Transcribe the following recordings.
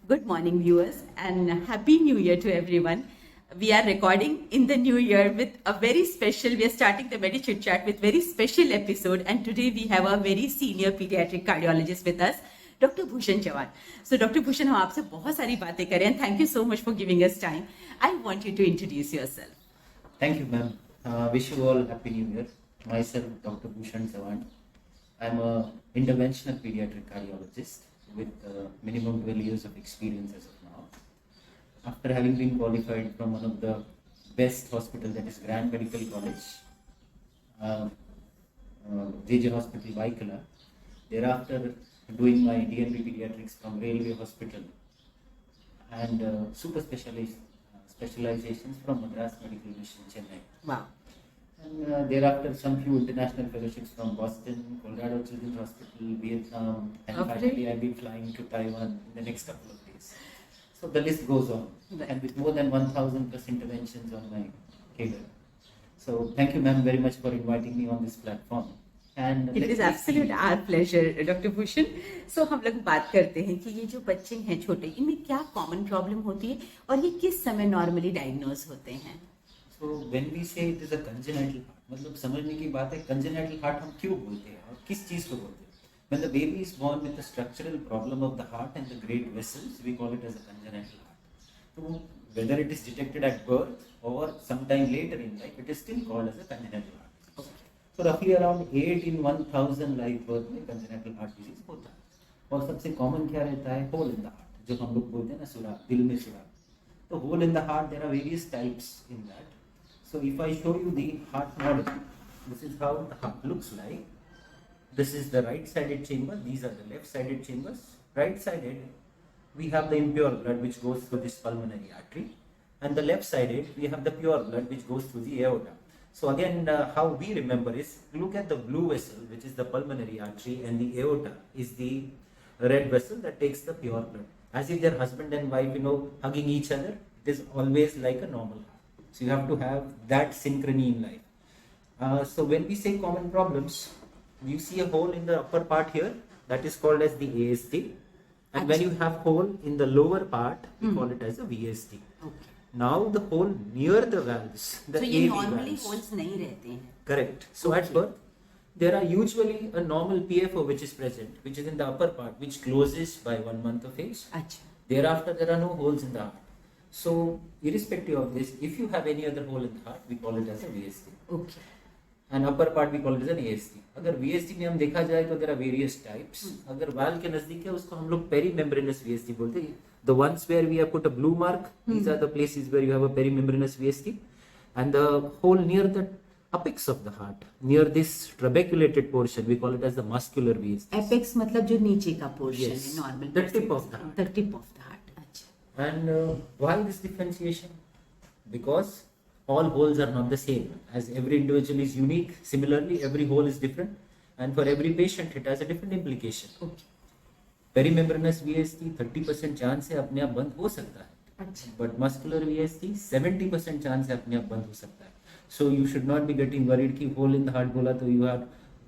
Good morning, viewers, and Happy New Year to everyone. We are recording in the new year with a very special, we are starting the Medi Chit Chat with very special episode, and today we have a very senior pediatric cardiologist with us, Dr. Bhushan Chavan. So, Dr. Bhushan, हम आपसे बहुत सारी बातें करें, and thank you so much for giving us time. I want you to introduce yourself. Thank you, ma'am. Wish you all Happy New Year. Myself, Dr. Bhushan Chavan. I'm a interventional pediatric cardiologist with minimum 12 years of experience as of now. After having been qualified from one of the best hospitals, that is Grand Medical College, JJ Hospital, Vaikala. Thereafter, doing my DNB pediatrics from Railway Hospital and super specializations from Madras Medical Mission, Chennai. Wow. And thereafter, some few international fellowships from Boston, Colorado Children's Hospital, Vietnam, and finally, I'll be flying to Taiwan in the next couple of days. So the list goes on, and with more than 1,000 plus interventions on my career. So thank you, ma'am, very much for inviting me on this platform. And It is absolute our pleasure, Dr. Bhushan. So हम लोग बात करते हैं कि ये जो बच्चे हैं छोटे, इनमें क्या कॉमन प्रॉब्लम होती है और ये किस समय नॉर्मली डायग्नोज होते हैं? So when we say it is a congenital heart, मतलब समझने की बात है congenital heart हम क्यों बोलते हैं और किस चीज को बोलते हैं? When the baby is born with a structural problem of the heart and the great vessels, we call it as a congenital heart. So whether it is detected at birth or sometime later in life, it is still called as a congenital heart. So roughly around 8 in 1,000 live birth में congenital heart disease होता है. और सबसे common क्या रहता है? Hole in the heart, जो हम लोग बोलते हैं ना सुराख, दिल में सुराख. तो hole in the heart, there are various types in that. So if I show you the heart model, this is how the heart looks like. This is the right-sided chamber. These are the left-sided chambers. Right-sided, we have the impure blood which goes through this pulmonary artery, and the left-sided, we have the pure blood which goes through the aorta. So again, how we remember is, look at the blue vessel, which is the pulmonary artery, and the aorta is the red vessel that takes the pure blood. As if they're husband and wife, hugging each other. It is always like a normal heart. So you have to have that synchrony in life. So when we say common problems, you see a hole in the upper part here, that is called as the ASD. And when you have hole in the lower part, we call it as a VSD. Okay. Now the hole near the valves, the So ये AV normally valves. holes नहीं रहते हैं. Correct. So at birth, there are usually a normal PFO which is present, which is in the upper part, which closes by 1 month of age. अच्छा. Thereafter, there are no holes in the heart. So irrespective of this, if you have any other hole in the heart, we call it as a VSD. Okay. And upper part we call it as an ASD. अगर VSD में हम देखा जाए तो there are various types. अगर वाल के नजदीक है उसको हम लोग perimembranous VSD बोलते हैं. The ones where we have put a blue mark, these are the places where you have a perimembranous VSD. And the hole near the apex of the heart, near this trabeculated portion, we call it as the muscular VSD. Apex मतलब जो नीचे का portion Yes. है, normal. The tip of the heart. The tip of the heart. अच्छा. And why this differentiation? Because all holes are not the same. As every individual is unique, similarly every hole is different, and for every patient it has a different implication. Okay. Perimembranous VSD 30% chance है अपने आप बंद हो सकता है, अच्छा. but muscular VSD 70% chance है अपने आप बंद हो सकता है. So you should not be getting worried कि hole in the heart बोला तो you are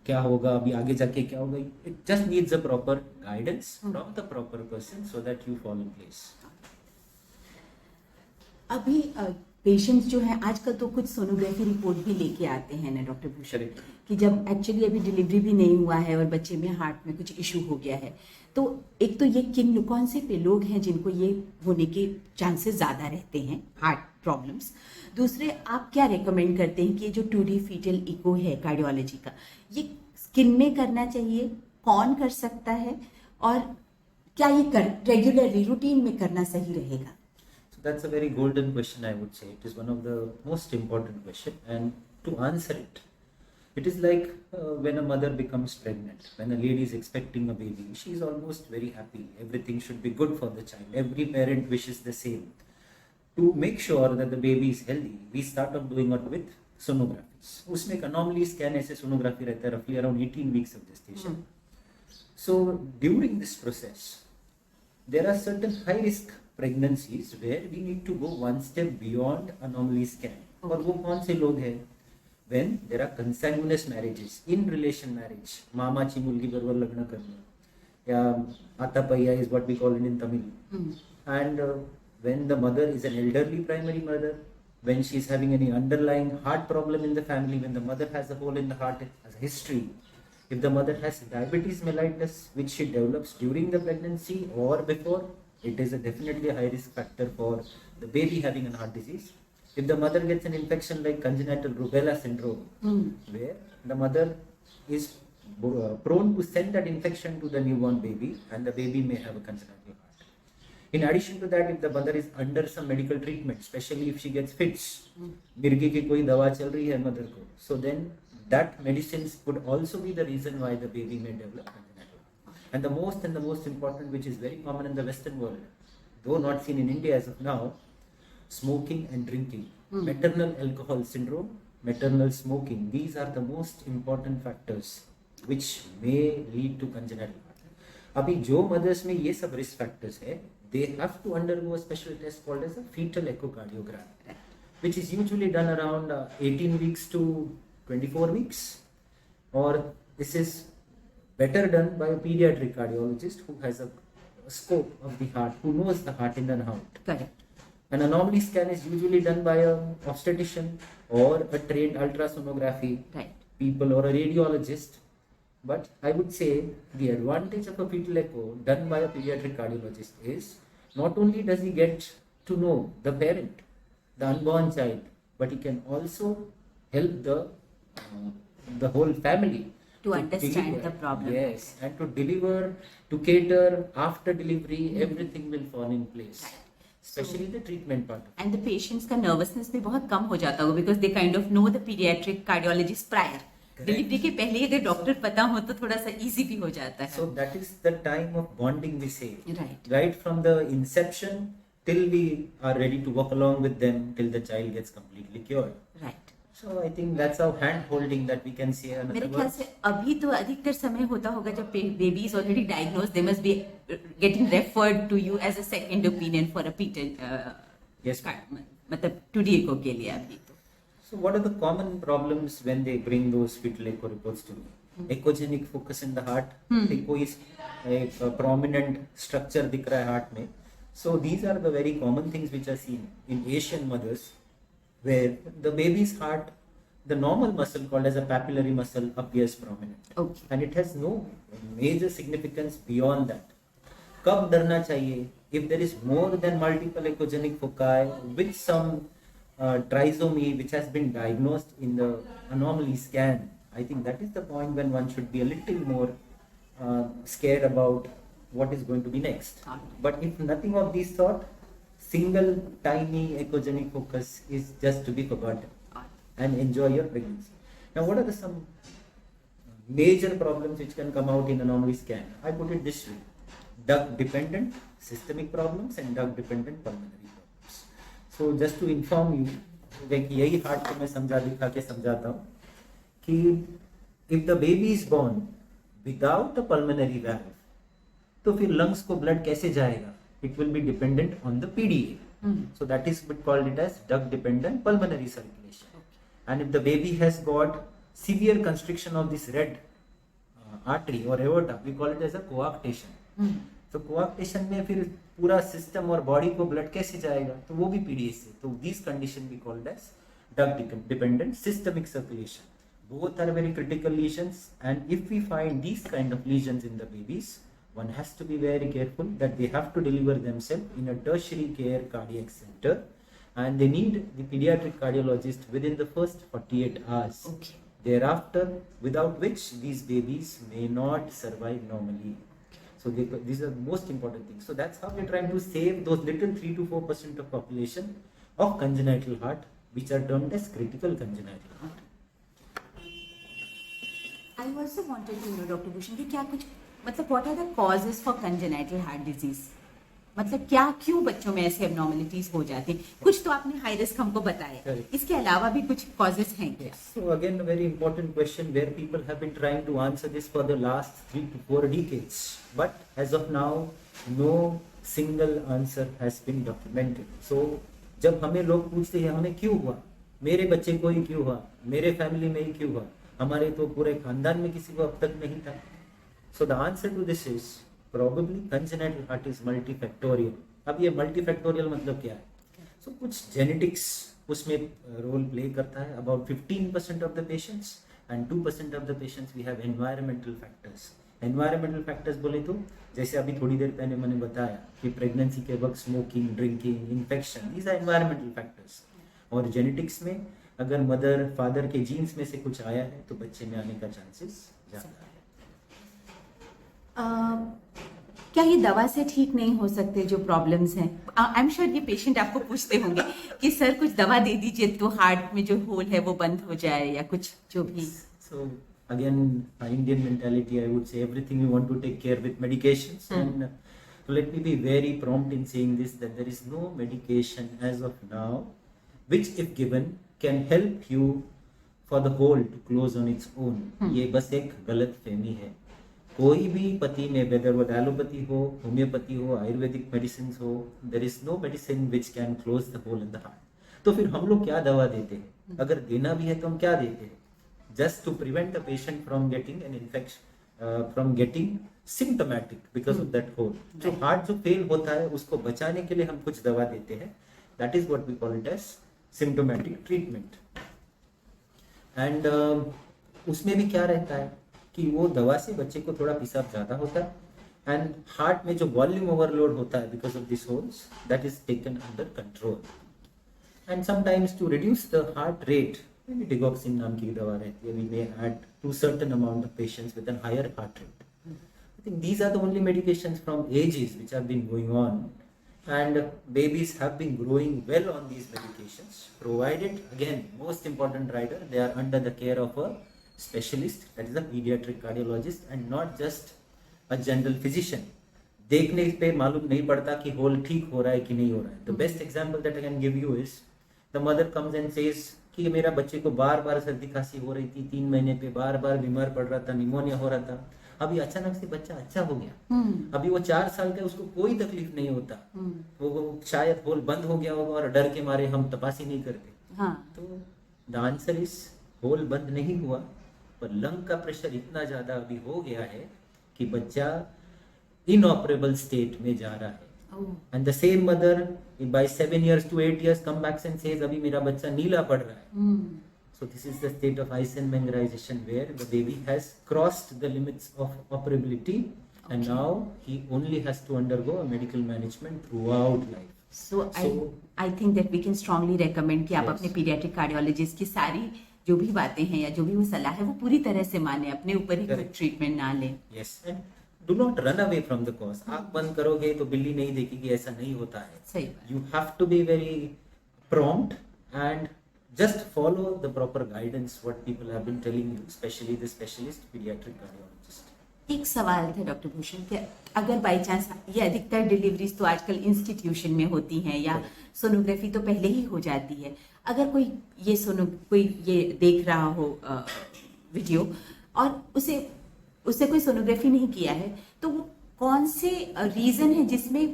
क्या होगा अभी आगे जाके क्या होगा. It just needs a proper guidance from the proper person so that you fall in place. अभी पेशेंट्स जो हैं आजकल तो कुछ सोनोग्राफी रिपोर्ट भी लेके आते हैं ना डॉक्टर भूषण कि जब एक्चुअली अभी डिलीवरी भी नहीं हुआ है और बच्चे में हार्ट में कुछ इशू हो गया है, तो एक तो ये कौन से पे लोग हैं जिनको ये होने के चांसेस ज़्यादा रहते हैं हार्ट प्रॉब्लम्स. दूसरे आप क्या रेकमेंड करते हैं कि ये जो 2D फीटल इको है कार्डियोलॉजी का, ये स्किन में करना चाहिए, कौन कर सकता है और क्या ये रेगुलरली रूटीन में करना सही रहेगा? That's a very golden question, I would say. It is one of the most important question, and to answer it, it is like when a mother becomes pregnant, when a lady is expecting a baby, she is almost very happy. Everything should be good for the child. Every parent wishes the same. To make sure that the baby is healthy, we start off doing it with sonographies. उसमें एक anomaly scan ऐसे sonography रहता है roughly around 18 weeks of gestation. So during this process, there are certain high risk pregnancies where we need to go one step beyond anomaly scan. और वो कौन से लोग हैं? When there are consanguineous marriages, in relation marriage, मामाची मुलगी बरोबर लग्न करणं, Atapaya is what we call it in Tamil. Hmm. And when the mother is an elderly primary mother, when she is having any underlying heart problem in the family, when the mother has a hole in the heart as a history, if the mother has diabetes mellitus, which she develops during the pregnancy or before, it is definitely a high risk factor for the baby having a heart disease. If the mother gets an infection like congenital rubella syndrome, where the mother is prone to send that infection to the newborn baby, and the baby may have a congenital heart. In addition to that, if the mother is under some medical treatment, especially if she gets fits, मिर्गी की कोई दवा चल रही है mother को, so then that medicines could also be the reason why the baby may develop congenital heart. And the most important, which is very common in the Western world, though not seen in India as of now, smoking and drinking, maternal alcohol syndrome, maternal smoking. These are the most important factors which may lead to congenital heart. अभी जो mothers में ये सब risk factors है, they have to undergo a special test called as a fetal echocardiogram, which is usually done around 18 weeks to 24 weeks, or this is better done by a pediatric cardiologist who has a scope of the heart, who knows the heart in and out. Correct. An anomaly scan is usually done by an obstetrician or a trained ultrasonography people or a radiologist. But I would say the advantage of a fetal echo done by a pediatric cardiologist is not only does he get to know the parent, the unborn child, but he can also help the whole family To understand deliver. the problem. Yes, and to deliver, to cater after delivery, everything will fall in place. Especially the treatment part. And the patients का nervousness भी बहुत कम हो जाता होगा because they kind of know the pediatric cardiologist prior. Delivery के पहले अगर doctor पता हो तो थोड़ा सा इजी भी हो जाता है. So that is the time of bonding, we say. Right. Right from the inception till we are ready to walk along with them till the child gets completely cured. Right. So I think that's how hand holding that we can say. मेरे ख्याल से अभी तो अधिकतर समय होता होगा जब baby is already diagnosed they must be getting referred to you as a second opinion for a peter Yes. मतलब टुडे को के लिए अभी तो. So what are the common problems when they bring those fetal echo reports to me? Echogenic focus in the heart. कोई एक prominent structure दिख रहा है heart में. So these are the very common things which are seen in Asian mothers, where the baby's heart, the normal muscle called as a papillary muscle appears prominent. Okay. And it has no major significance beyond that. कब डरना चाहिए? If there is more than multiple echogenic foci with some trisomy which has been diagnosed in the anomaly scan, I think that is the point when one should be a little more scared about what is going to be next. But if nothing of these sort, single tiny echogenic focus is just to be forgotten and enjoy your pregnancy. Now, what are some major problems which can come out in anomaly scan? I put it this way: duct dependent systemic problems and duct dependent pulmonary problems. So just to inform you, यही heart को मैं दिखा के समझाता हूँ कि if the baby is born without a pulmonary valve, तो फिर lungs को blood कैसे जाएगा? It will be dependent on the PDA. So that is called it as duct dependent pulmonary circulation. And if the baby has got severe constriction of this red artery or aorta, we call it as a coarctation. तो कोआक्टेशन में फिर पूरा system और body को blood कैसे जाएगा? तो वो भी पीडीए से. तो this condition we called as duct dependent systemic circulation. Both are very critical lesions, and if we find these kind of lesions in the babies, one has to be very careful that they have to deliver themselves in a tertiary care cardiac center, and they need the pediatric cardiologist within the first 48 hours. Okay. Thereafter, without which these babies may not survive normally. So these are the most important things. So that's how we're trying to save those little 3 to 4% of population of congenital heart, which are termed as critical congenital heart. I also wanted to know, Dr. Bhushan, कि क्या कुछ मतलब what are the causes for congenital heart disease? मतलब क्या क्यों बच्चों में ऐसे abnormalities हो जाती हैं? कुछ तो आपने हाई रिस्क हमको बताया. Correct. इसके अलावा भी कुछ causes हैं क्या? So again, a very important question where people have been trying to answer this for the last 3 to 4 decades. But as of now, no single answer has been documented. So जब हमें लोग पूछते हैं हमें क्यों हुआ, मेरे बच्चे को ही क्यों हुआ, मेरे फैमिली में ही क्यों हुआ, हमारे तो पूरे खानदान में किसी को अब तक नहीं था. So the answer to this is probably congenital heart is multifactorial. अब ये multifactorial मतलब क्या है? So कुछ genetics उसमें role play करता है. About 15% of the patients and 2% of the patients we have environmental factors. Environmental factors बोले तो जैसे अभी थोड़ी देर पहले मैंने बताया कि प्रेगनेंसी के वक्त smoking, drinking, infection, these are environmental factors. और जेनेटिक्स में अगर मदर फादर के जीन्स में से कुछ आया है तो बच्चे में आने का चांसेस ज़्यादा है. क्या ये दवा से ठीक नहीं हो सकते जो प्रॉब्लम्स हैं? आई एम श्योर ये पेशेंट आपको पूछते होंगे कि सर कुछ दवा दे दीजिए तो हार्ट में जो होल है वो बंद हो जाए या कुछ जो भी. So again, Indian mentality, I would say everything we want to take care with medications. And let me be very prompt in saying this, that there is no medication as of now which if given can help you for the hole to close on its own. ये बस एक गलत फहमी है. कोई भी पति में, whether वो एलोपैथी हो, होम्योपैथी हो, आयुर्वेदिक मेडिसिन हो, there is no medicine which can close the hole in the heart. तो फिर हम लोग क्या दवा देते हैं? अगर देना भी है तो हम क्या देते हैं? Just to prevent the patient from getting an infection, from getting symptomatic because of that hole. जो हार्ट जो फेल होता है उसको बचाने के लिए हम कुछ दवा देते हैं. That is what we call it as symptomatic treatment. And उसमें भी क्या रहता है कि वो दवा से बच्चे को थोड़ा पेशाब ज़्यादा होता है एंड हार्ट में जो वॉल्यूम ओवरलोड होता है because of this holes that is taken under control. And sometimes to reduce the heart rate digoxin नाम की दवा रहती है, we may add to certain amount of patients with an higher heart rate. I think these are the only medications from ages which have been going on and babies have been growing well on these medications, provided, again, most important rider, they are under the care of a specialist, that is a pediatric cardiologist and not just a general physician. देखने पे मालूम नहीं पड़ता कि whole ठीक हो रहा है कि नहीं हो रहा है. The best example that I can give you is the mother comes and says कि मेरा बच्चे को बार बार सर्दी खांसी हो रही थी, 3 महीने पे बार बार बीमार पड़ रहा था, निमोनिया हो रहा था, अभी अचानक से बच्चा अच्छा हो गया. अभी वो 4 साल का, उसको कोई तकलीफ नहीं होता. वो शायद होल बंद हो गया होगा और डर के मारे हम तपास ही नहीं करते. तो द आंसर इज होल बंद नहीं हुआ, पर लंग का प्रेशर इतना ज्यादा अभी हो गया है कि बच्चा इनऑपरेबल स्टेट में जा रहा है. And the same mother by 7 years to 8 years come back and says अभी मेरा बच्चा नीला पड़ रहा है. So this is the state of Eisenmengerization where the baby has crossed the limits of operability and now he only has to undergo a medical management throughout life. So I think that we can strongly recommend कि आप अपने pediatric cardiologist की सारी जो भी बातें हैं या जो भी वो सलाह है वो पूरी तरह से माने, अपने ऊपर ही कोई ट्रीटमेंट ना लें. Yes, and do not run away from the cause. आँख बंद करोगे तो बिल्ली नहीं देखेगी, ऐसा नहीं होता है. सही बात. You have to be very prompt and just follow the proper guidance what people have been telling you, especially the specialist pediatric cardiologist. एक सवाल था डॉक्टर भूषण कि अगर बाई चांस ये अधिकतर डिलीवरीज तो आजकल इंस्टीट्यूशन में होती हैं या सोनोग्राफी तो पहले ही हो जाती है, अगर कोई ये देख रहा हो वीडियो और उसे कोई सोनोग्राफी नहीं किया है तो वो कौन से रीजन है जिसमें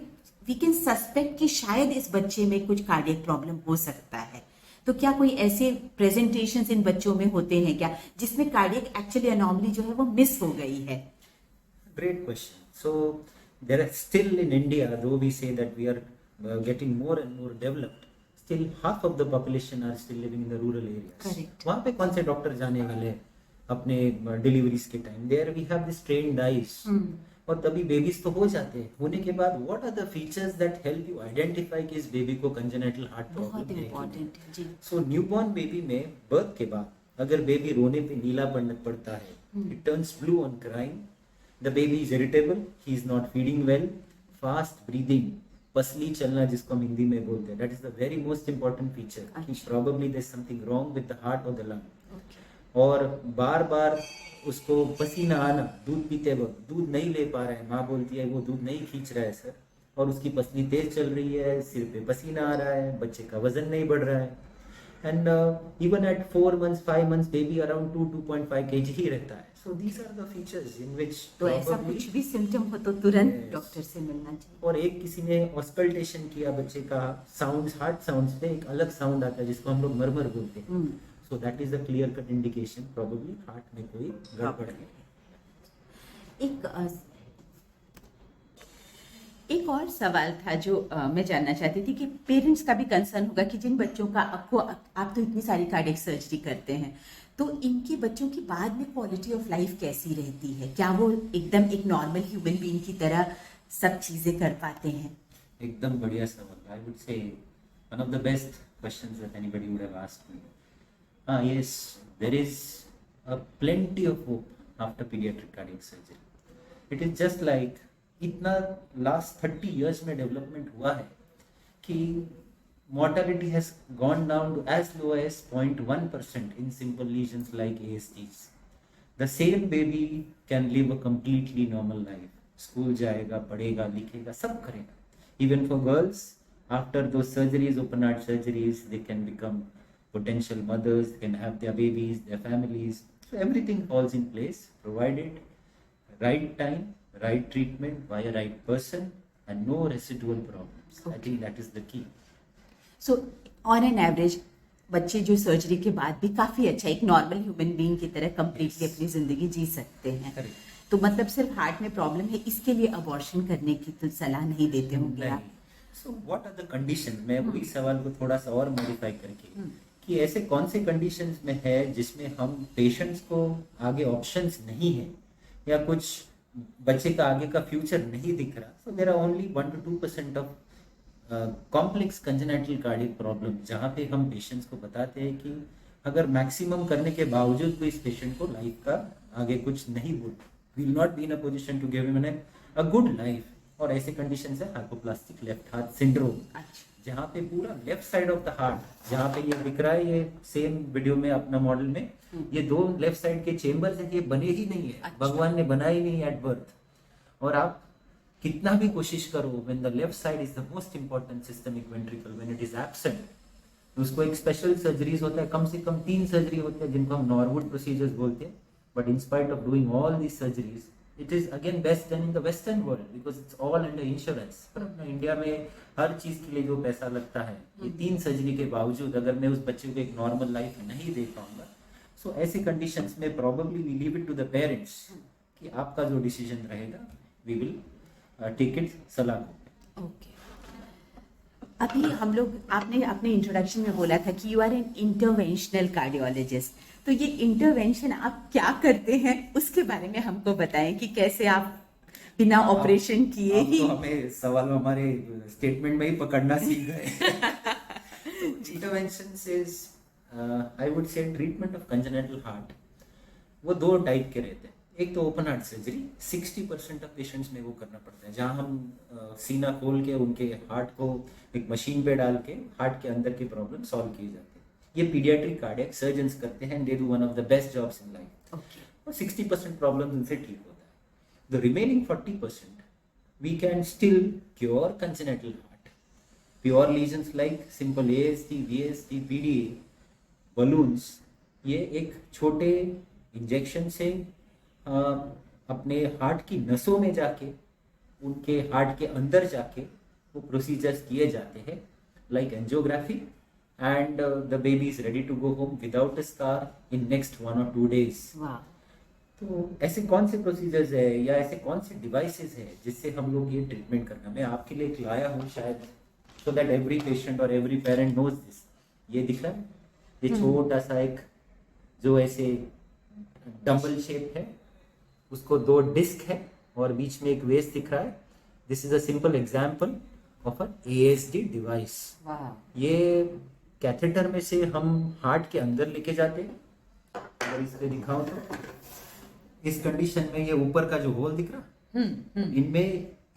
वी कैन सस्पेक्ट कि शायद इस बच्चे में कुछ कार्डियक प्रॉब्लम हो सकता है? तो क्या कोई ऐसे प्रेजेंटेशंस इन बच्चों में होते हैं क्या जिसमें कार्डियक एक्चुअली अनॉमली जो है वो मिस हो गई है? Great question. So there are still in India, though we say that we are getting more and more developed, still half of the population are still living in the rural areas. Correct. वहाँ पे कौन से doctor जाने वाले अपने deliveries के time? There we have this trained eyes. और तभी बेबीज तो हो जाते हैं. होने के बाद what are the features that help you identify कि इस बेबी को कंजेनिटल हार्ट प्रॉब्लम है? बहुत इंपॉर्टेंट है जी. सो न्यूबॉर्न बेबी में बर्थ के बाद अगर बेबी रोने पे नीला पड़ता है, it turns blue on crying, the baby is irritable, he is not feeding well, fast breathing, पसली चलना जिसको हम हिंदी में बोलते हैं, that is the very most important feature कि probably there is something wrong with the heart और the lung. और बार बार उसको पसीना आना, दूध पीते वक्त दूध नहीं ले पा रहे हैं, माँ बोलती है वो दूध नहीं खींच रहा है सर, और उसकी पसली तेज चल रही है, सिर पे पसीना आ रहा है, बच्चे का वजन नहीं बढ़ रहा है, and even at 4 months 5 months baby around 2.5 kg ही रहता है. So these are the features in which तो ऐसा कुछ भी सिम्टम हो तो तुरंत डॉक्टर से मिलना चाहिए. और एक किसी ने ऑस्कल्टेशन किया बच्चे का, साउंड्स, हार्ट साउंड्स पे एक अलग साउंड आता है जिसको हम लोग मरमर बोलते हैं. So that is a clear cut indication probably heart में कोई गड़बड़ है. एक एक और सवाल था जो मैं जानना चाहती थी कि पेरेंट्स का भी कंसर्न होगा कि जिन बच्चों का आपको आप तो इतनी सारी कार्डियक सर्जरी करते हैं, तो इनके बच्चों की बाद में क्वालिटी ऑफ लाइफ कैसी रहती है? क्या वो एकदम एक नॉर्मल ह्यूमन बीइंग की तरह सब चीजें कर पाते हैं? एकदम बढ़िया सवाल. I would say one of the best questions that anybody would have asked me. Yes, there is a plenty of hope after pediatric cardiac surgery. It is just like इतना last 30 years में development हुआ है कि mortality has gone down to as low as 0.1% in simple lesions like ASTs. The same baby can live a completely normal life. School जाएगा, पढ़ेगा, लिखेगा, सब करेगा. Even for girls, after those surgeries, open heart surgeries, they can become potential mothers, they can have their babies, their families. So everything falls in place, provided right time, right treatment by a right person, and no residual problems. I think that is the key. So on an average बच्चे जो surgery के बाद भी काफी अच्छा एक normal human being की तरह कंप्लीटली अपनी जिंदगी जी सकते हैं. Correct. तो मतलब सिर्फ हार्ट में प्रॉब्लम है, इसके लिए अबॉर्शन करने की तो सलाह नहीं देते होंगे आप? So what are the conditions? मैं वही सवाल को थोड़ा सा और मॉडिफाई करके कि ऐसे कौन से कंडीशंस में है जिसमें हम पेशेंट्स को आगे ऑप्शंस नहीं है या कुछ बच्चे का आगे का फ्यूचर नहीं दिख रहा. So there are only 1 to 2% of complex congenital cardiac problem जहाँ पे हम पेशेंट्स को बताते हैं कि अगर मैक्सिमम करने के बावजूद भी इस पेशेंट को लाइफ का आगे कुछ नहीं will not be in a position to give him a good life. और ऐसे कंडीशंस है हाइपोप्लास्टिक लेफ्ट हार्ट सिंड्रोम, जहाँ पे पूरा left side of the heart, जहाँ पे ये दिख रहा है, ये सेम वीडियो में अपना मॉडल में ये दो लेफ्ट साइड के चेम्बर्स है, ये बने ही नहीं है, भगवान ने बनाया ही नहीं एट बर्थ. और आप कितना भी कोशिश करो, when the left side is the most important systemic ventricle, when it is absent, उसको एक स्पेशल सर्जरीज होता है, कम से कम 3 सर्जरी होते हैं जिनको हम नॉर्वुड प्रोसीजर्स बोलते हैं. But in spite of doing all these surgeries, it is again best done in the western world because it's all under insurance. पर अपना इंडिया में हर चीज के लिए जो पैसा लगता है, ये 3 सर्जरी के बावजूद अगर मैं उस बच्चे को एक नॉर्मल लाइफ नहीं दे पाऊंगा, सो ऐसी कंडीशंस में probably we leave it to the parents कि आपका जो डिसीजन रहेगा वी विल टेक इट सलाह. ओके. अभी हम लोग आपने अपने इंट्रोडक्शन में बोला था कि you are an interventional cardiologist. तो ये इंटरवेंशन आप क्या करते हैं उसके बारे में हमको बताएं कि कैसे आप बिना ऑपरेशन किए ही. तो हमें सवाल हमारे स्टेटमेंट में ही पकड़ना सीख गए. इंटरवेंशन इज आई वुड से ट्रीटमेंट ऑफ कंजेनिटल हार्ट. वो 2 टाइप के रहते हैं. एक तो open heart surgery 60% of patients में वो करना पड़ता है, जहां हम सीना खोल के उनके हार्ट को एक मशीन पे डाल के हार्ट के अंदर की प्रॉब्लम सॉल्व की जाती है. ये पीडियाट्रिक कार्डियक सर्जन्स करते हैं, they do one of the best jobs in life. और 60% प्रॉब्लम उनसे ठीक होता है. The remaining 40% we can still cure congenital heart. Pure lesions like simple AST, VST, PDA, balloons, ये एक छोटे इंजेक्शन से अपने हार्ट की नसों में जाके, उनके हार्ट के अंदर जाके वो प्रोसीजर्स किए जाते हैं like angiography, and the baby is ready to go home without a scar in next 1 or 2 days. तो ऐसे कौन से प्रोसीजर्स है या ऐसे कौन से डिवाइसेस है जिससे हम लोग ये ट्रीटमेंट करना, मैं आपके लिए एक लाया हूँ शायद, सो दैट एवरी पेशेंट और एवरी पेरेंट नोज दिस. ये दिख रहा है, ये छोटा सा एक जो ऐसे डंबल शेप है, उसको 2 डिस्क है और बीच में एक वेस्ट दिख रहा है. This is a simple example of a ASD device. ये कैथेटर में से हम हार्ट के अंदर लेके जाते हैं. अगर इसको दिखाऊं तो इस कंडीशन में ये ऊपर का जो होल दिख रहा, इनमें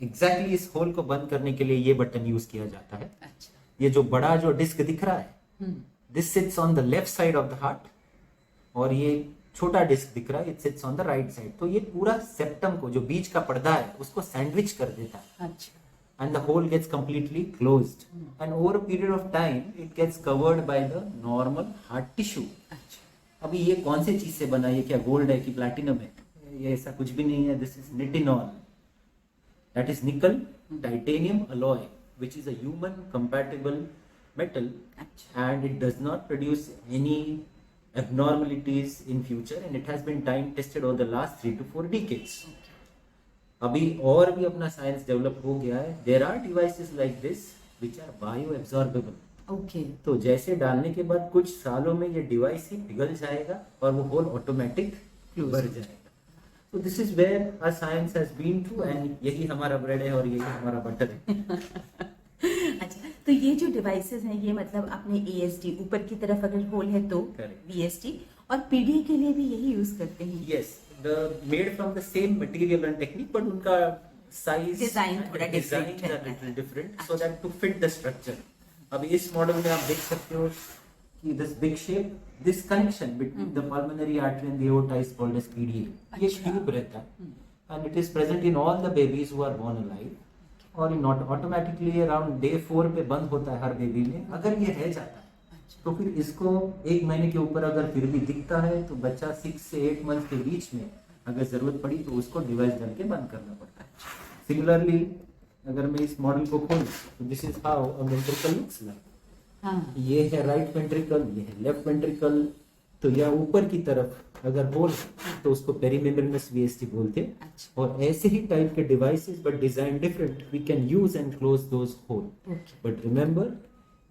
एग्जैक्टली इस होल को बंद करने के लिए ये बटन यूज किया जाता है. ये जो बड़ा जो डिस्क दिख रहा है, this sits on the left side of the heart, और ये छोटा डिस्क दिख रहा है, it sits on the right side. तो ये पूरा सेप्टम को, जो बीच का पर्दा है, उसको सैंडविच कर देता है. And the hole gets completely closed. And over a period of time, it gets covered by the normal heart tissue. अभी ये कौन से चीज से बना है? ये क्या गोल्ड है कि प्लैटिनम है? ये ऐसा कुछ भी नहीं है. This is nitinol. That is nickel titanium alloy, which is a human compatible metal, and it does not produce any abnormalities in future, and it has been time tested over the last 3 to 4 decades. अभी और भी अपना science develop हो गया है. There are devices like this which are bio absorbable. Okay. तो जैसे डालने के बाद कुछ सालों में ये डिवाइस ही पिघल जाएगा और वो होल ऑटोमेटिक भर जाएगा. तो this is where our science has been through and यही हमारा ब्रेड है और यही हमारा बटर है. अच्छा, तो ये जो डिवाइसेस हैं ये मतलब अपने ASD ऊपर की तरफ अगर होल है तो Correct. VSD और PDA के लिए भी यही यूज करते हैं. Yes, the made from the same material and technique, but उनका size Design थोड़ा designs different are रहता है. little different, so that to fit the structure. अब इस मॉडल में आप देख सकते हो कि this big shape, this connection between the pulmonary artery and the aorta is called as PDA. ये अच्छा. ट्यूब रहता है and it is present in all the babies who are born alive. और नॉट ऑटोमेटिकली अराउंड डे 4 पे बंद होता है हर baby में. अगर ये रह जाता है तो फिर इसको 1 महीने के ऊपर अगर फिर भी दिखता है तो बच्चा 6 से 8 मंथ के बीच में अगर जरूरत पड़ी तो उसको डिवाइस डाल के बंद करना पड़ता है. सिमिलरली अगर मैं इस मॉडल को खोलूं तो this is how a ventricle looks like. हाँ. ये है राइट वेंट्रिकल, ये है लेफ्ट वेंट्रिकल. तो या ऊपर की तरफ अगर होल तो उसको पेरीमेम्ब्रेनस VSD बोलते हैं. अच्छा. और ऐसे ही टाइप के devices but design different we can use and close those hole. But remember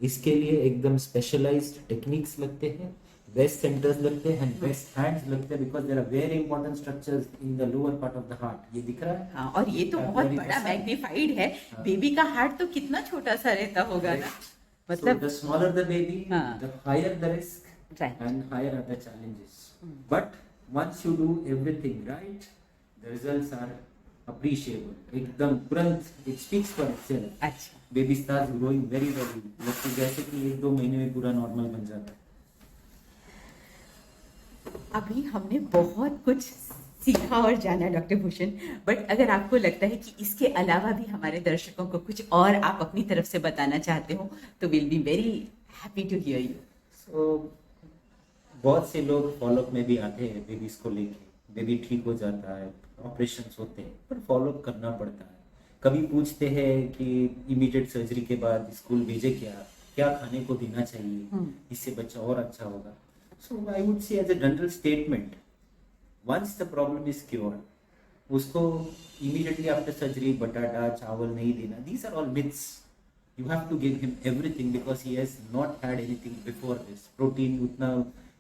इसके लिए एकदम स्पेशलाइज्ड टेक्निक्स लगते हैं, बेस्ट सेंटर्स लगते हैं एंड बेस्ट हैंड्स लगते हैं because there are very important structures in the lower part of the heart. ये दिख रहा है. हाँ, और ये तो बहुत बड़ा मैग्नीफाइड है. बेबी का हार्ट तो कितना छोटा सा रहता होगा ना. मतलब the smaller the baby, हाँ. the higher the risk. Right. And higher are the challenges. But once you do everything right, the results are appreciable. एकदम तुरंत it speaks for itself. अच्छा. Baby starts growing very very. लगता जैसे कि 1-2 महीने में पूरा नॉर्मल बन जाता है. अभी हमने बहुत कुछ सीखा और जाना डॉक्टर भूषण, बट अगर आपको लगता है कि इसके अलावा भी हमारे दर्शकों को कुछ और आप अपनी तरफ से बताना चाहते हो तो will be very happy to hear you. So बहुत से लोग फॉलोअप में भी आते हैं बेबीज को लेके. बेबी ठीक हो जाता है, ऑपरेशंस होते हैं, पर फॉलोअप करना पड़ता है. कभी पूछते हैं कि इमीडिएट सर्जरी के बाद स्कूल भेजे क्या क्या खाने को देना चाहिए, इससे बच्चा और अच्छा होगा. So I would say as a general statement, once the problem is cured, उसको इमीडिएटली आफ्टर सर्जरी बटाटा चावल नहीं देना. These are all myths. You have to give him everything because he has not had anything before this. Protein उतना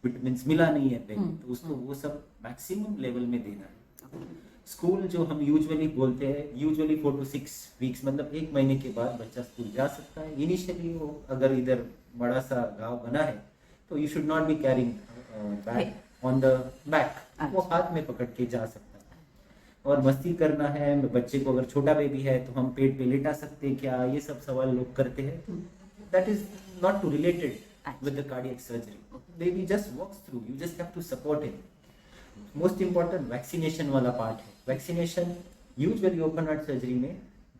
vitamins मिला नहीं है पहले, तो उसको वो सब मैक्सिमम लेवल में देना है. स्कूल जो हम यूजुअली बोलते हैं, यूजुअली 4 to 6 वीक्स मतलब 1 महीने के बाद बच्चा स्कूल जा सकता है. इनिशियली वो अगर इधर बड़ा सा घाव बना है तो you should not be carrying bag on the back. वो हाथ में पकड़ के जा सकता है. और मस्ती करना है बच्चे को, अगर छोटा बेबी है तो हम पेट पे लेटा सकते हैं क्या, ये सब सवाल लोग करते हैं. That is not too related with the cardiac surgery. Baby just walks through, you just have to support him. Most important vaccination वाला पार्ट है. Vaccination usually open heart surgery में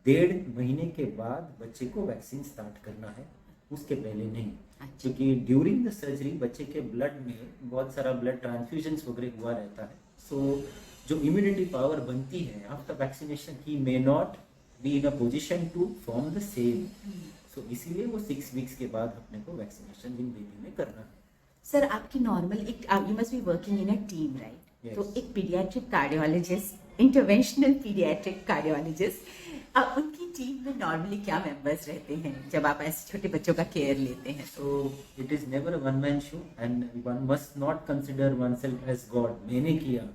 1.5 महीने के बाद बच्चे को वैक्सीन स्टार्ट करना है, उसके पहले नहीं. क्योंकि ड्यूरिंग द सर्जरी बच्चे के ब्लड में बहुत सारा ब्लड ट्रांसफ्यूजन वगैरह हुआ रहता है. सो जो इम्यूनिटी पावर बनती है after vaccination, he may not be in a position to form the same. So इसीलिए वो 6 वीक्स के बाद अपने को वैक्सीनेशन इन बेबी में करना है. सर, आपकी नॉर्मल एक you must be working in a team, right? तो एक paediatric cardiologist, interventional paediatric cardiologist, उनकी टीम में नॉर्मली क्या मेंबर्स रहते हैं जब आप ऐसे छोटे बच्चों का केयर लेते हैं? So it is never a one man show and one must not consider oneself as God. मैंने किया,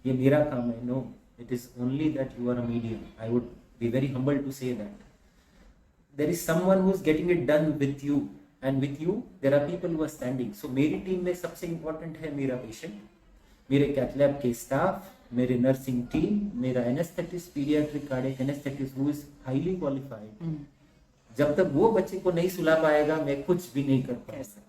ये मेरा काम है. No, it is only that you are a medium. I would be very humble to say that there is someone who is getting it done with you, and with you there are people who are standing. So मेरी team में सबसे important है मेरा patient, मेरे cath lab के staff, मेरे nursing team, मेरा anaesthetist, paediatric cardiac anaesthetist who is highly qualified. जब तक वो बच्चे को नहीं सुला पाएगा मैं कुछ भी नहीं कर पाऊंगा.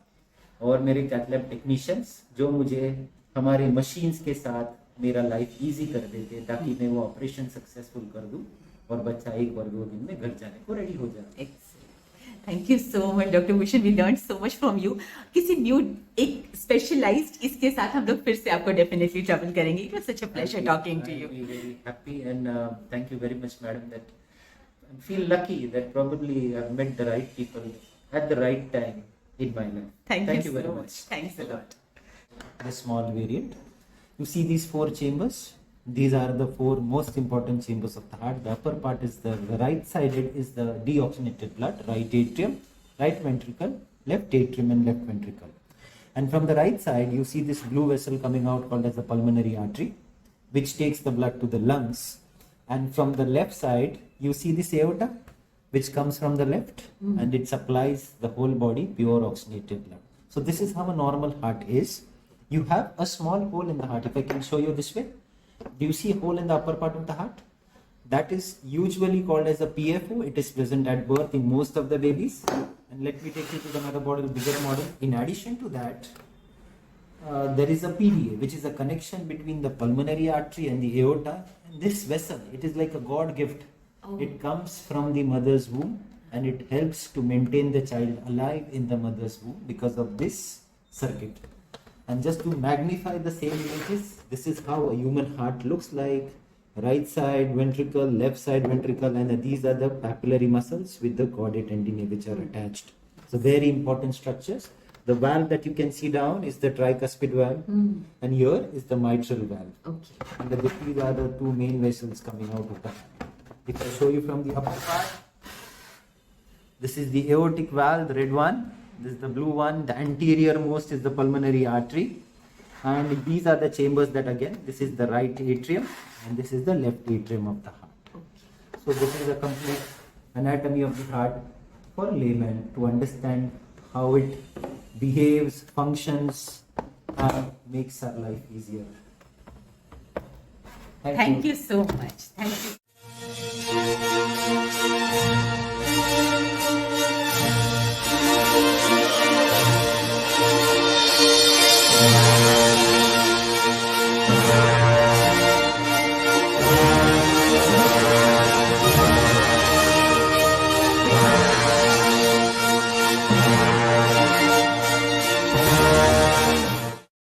और मेरे कैथ लैब टेक्नीशियंस जो मुझे हमारे मशीन्स के साथ मेरा लाइफ इजी कर देते हैं ताकि मैं वो ऑपरेशन सक्सेसफुल कर दूं और बच्चा 1 और 2 दिन में घर जाने को रेडी हो जाए. Thank you so much doctor Bhushan, we learn so much from you. किसी न्यू एक स्पेशलाइज्ड इसके साथ हम लोग फिर से आपको डेफिनेटली ट्रैवल करेंगे. It was such a pleasure talking to you. I'm very happy and thank you very much madam, that I feel lucky that probably I've met the right people at the right time in my life. Thank you very so much. Thanks a lot. The small variant. You see these 4 chambers? These are the four most important chambers of the heart. The upper part is the right sided is the deoxygenated blood, right atrium, right ventricle, left atrium and left ventricle. And from the right side, you see this blue vessel coming out called as the pulmonary artery, which takes the blood to the lungs. And from the left side, you see this aorta, which comes from the left, and it supplies the whole body pure oxygenated blood. So this is how a normal heart is. You have a small hole in the heart. If I can show you this way, do you see a hole in the upper part of the heart? That is usually called as a PFO. It is present at birth in most of the babies. And let me take you to another model, bigger model. In addition to that, there is a PDA, which is a connection between the pulmonary artery and the aorta. And this vessel, it is like a God gift. It comes from the mother's womb and it helps to maintain the child alive in the mother's womb because of this circuit. And just to magnify the same images, this is how a human heart looks like. Right side ventricle, left side ventricle, and these are the papillary muscles with the chordate tendineae which are attached. So very important structures. The valve that you can see down is the tricuspid valve, and here is the mitral valve. Okay. And these are the two main vessels coming out of the heart. If I show you from the upper part, this is the aortic valve, the red one. This is the blue one. The anterior most is the pulmonary artery. And these are the chambers that again, this is the right atrium and this is the left atrium of the heart. Okay. So this is a complete anatomy of the heart for layman to understand how it behaves, functions, and makes our life easier. Thank you so much. Thank you.